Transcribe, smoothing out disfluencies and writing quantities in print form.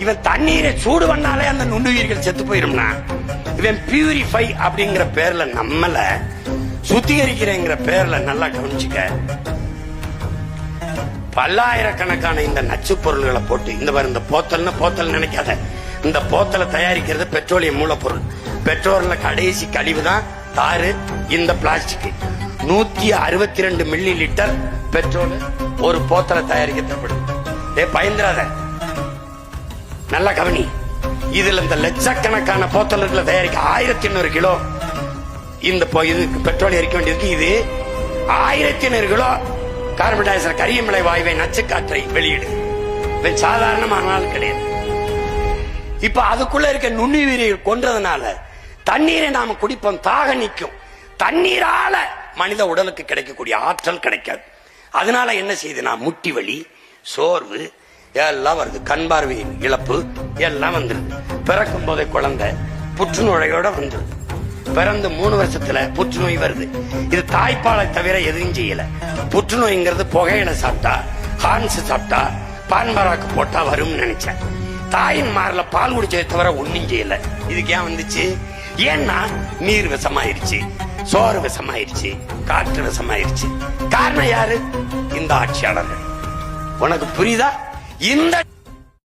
இவன் தண்ணீரை சூடு பண்ணாலே அந்த நுண்ணுயிர்கள் செத்து போயிரும்னா, இவன் பியூரிஃபை அப்படிங்கிற பேர்ல நம்மள சுத்திகரிக்கிறேங்கிற பேர்ல நல்லா கவனிச்சுக்க, பல்லாயிரக்கணக்கான இந்த நச்சு பொருள்களை போட்டு இந்த போத்தல் நினைக்காத, இந்த போத்தலை தயாரிக்கிறது பெட்ரோலியம் மூலப்பொருள். பெட்ரோல்ல கடைசி கழிவு தான் தாரு, இந்த பிளாஸ்டிக். 162 மில்லி லிட்டர் பெட்ரோல் ஒரு போத்தலை தயாரிக்க தேவைப்படுது. பயந்துராத, நல்ல கவனி. இதுல இந்த லட்சக்கணக்கான போத்தல்களை தயாரிக்க 1100 கிலோ இந்த பெட்ரோல் எரிக்க வேண்டியிருக்கு. இது 1100 கிலோ கார்பன் டை ஆக்சைடு கரியமிலை வாயுவை நச்சு காற்றை வெளியிடுது. சாதாரணமான கிடையாது. இப்ப அதுக்குள்ள இருக்க நுண்ணுயிரிகள் கொன்றதுனால தண்ணீரை நாம குடிப்போம், தாக நிற்கும். தண்ணீரால மனித உடலுக்கு கிடைக்கக்கூடிய ஆற்றல் கிடைக்காது. அதனால என்ன செய்யுதுன்னா முட்டி வலி, சோர்வு எல்லாம் வருது, கண் பார்வையின் இழப்பு எல்லாம் வந்துருது. பிறக்கும் போதே குழந்தை புற்றுநோயோட வந்துருது. பிறந்து 3 வருஷத்துல புற்றுநோய் வருது. இது தாய்ப்பாலை தவிர எதுவும் செய்யல. புற்றுநோய்ங்கிறது புகையில சாப்பிட்டா, ஹான்ஸ் சாப்பிட்டா, பான்பராக்கு போட்டா வரும்னு நினைச்சேன். தாயின் மார்ல பால் குடிச்சதை தவிர ஒன்னும் செய்யல. இதுக்கு ஏன் வந்துச்சு? ஏன்னா நீர் விஷமாயிருச்சு, சோறு விஷமாயிருச்சு, காற்று விஷமாயிருச்சு. காரணம் யாரு? இந்த ஆட்சியாளர்கள். உனக்கு புரியுதா? இந்த